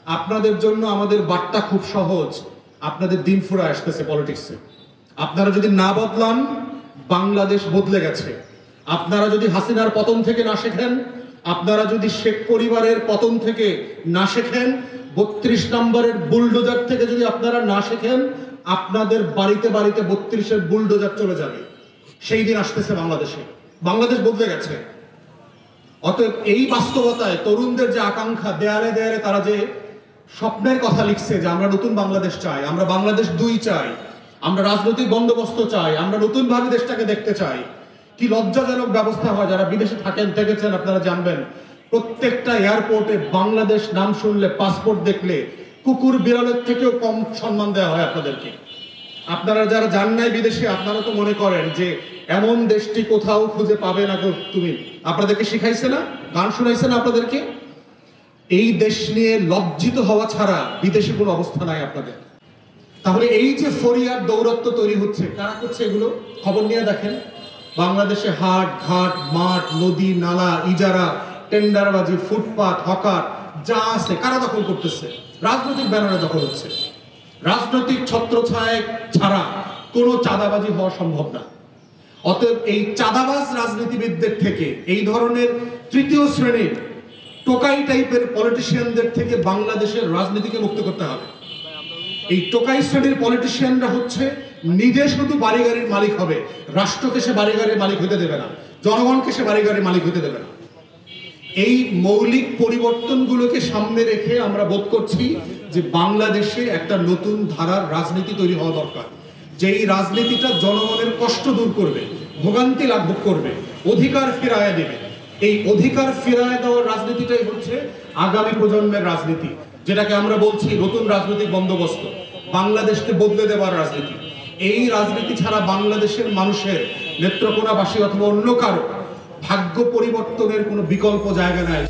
আপনাদের জন্য আমাদের বার্তা খুব সহজ। আপনাদের দিন ফুরায় আসতেছে পলিটিক্সে। আপনারা যদি না বদলান, বাংলাদেশ বদলে গেছে। আপনারা যদি হাসিনার পতন থেকে না শেখেন, আপনারা যদি শেখ পরিবারের পতন থেকে না শেখেন, 32 নম্বরের বুলডোজার থেকে যদি আপনারা না শেখেন, আপনাদের বাড়িতে বাড়িতে 32-এর বুলডোজার চলে যাবে। সেই দিন আসতেছে বাংলাদেশে। বাংলাদেশ বদলে গেছে। অতএব এই বাস্তবতায় তরুণদের যে আকাঙ্ক্ষা, দেয়ালে দেয়ালে তারা যে স্বপ্নের কথা লিখছে যে আমরা নতুন বাংলাদেশ চাই, আমরা বাংলাদেশ 2 চাই, আমরা রাজনৈতিক বন্দোবস্ত চাই, আমরা নতুন ভাবে দেশটাকে দেখতে চাই। কি লজ্জাজনক ব্যবস্থা হয়। যারা বিদেশে থাকেন, থেকেছেন, আপনারা জানবেন প্রত্যেকটা এয়ারপোর্টে বাংলাদেশ নাম শুনলে, পাসপোর্ট দেখলে কুকুর বিড়ালের থেকেও কম সম্মান দেওয়া হয় আপনাদেরকে। আপনারা যারা যান নাই বিদেশে, আপনারা তো মনে করেন যে এমন দেশটি কোথাও খুঁজে পাবে না। তুমি আপনাদেরকে শিখাইছে না, গান শুনাইছে না আপনাদেরকে? এই দেশ নিয়ে লজ্জিত হওয়া ছাড়া বিদেশে কোনো অবস্থা নাই আপনাদের। তাহলে এই যে ফরিয়াদ দৌরত্ব তৈরি হচ্ছে, কারা করছে এগুলো? খবর নিয়ে দেখেন। বাংলাদেশে হাট, ঘাট, মাঠ, নদী, নালা, ইজারা, টেন্ডারবাজি, ফুটপাত, হকার যা আছে কারা দখল করতেছে? রাজনৈতিক ব্যানারে দখল হচ্ছে। রাজনৈতিক ছত্রছায়া ছাড়া কোনো চাঁদাবাজি হওয়া সম্ভব না। অতএব এই চাঁদাবাজ রাজনীতিবিদদের থেকে, এই ধরনের তৃতীয় শ্রেণীর টোকাই টাইপের পলিটিশিয়ানদের থেকে বাংলাদেশের রাজনীতিকে মুক্ত করতে হবে। এই টোকাই শ্রেণীর পলিটিশিয়ানরা হচ্ছে নিজে শুধু বাড়িগাড়ির মালিক হবে, রাষ্ট্রকে সে বাড়িগাড়ির মালিক হতে দেবে না, জনগণকে সে বাড়িগাড়ির মালিক হতে দেবে না। এই মৌলিক পরিবর্তনগুলোকে সামনে রেখে আমরা বোধ করছি যে বাংলাদেশে একটা নতুন ধারার রাজনীতি তৈরি হওয়া দরকার, যেই রাজনীতিটা জনগণের কষ্ট দূর করবে, ভোগান্তি লাঘব করবে, অধিকার ফিরায় দেবে। এই অধিকার ফিরায় দেওয়ার রাজনীতিটাই হচ্ছে আগামী প্রজন্মের রাজনীতি, যেটাকে আমরা বলছি নতুন রাজনৈতিক বন্দোবস্ত, বাংলাদেশকে বদলে দেওয়ার রাজনীতি। এই রাজনীতি ছাড়া বাংলাদেশের মানুষের, নেত্রকোনাবাসী অথবা অন্য কারো ভাগ্য পরিবর্তনের কোনো বিকল্প জায়গা নাই।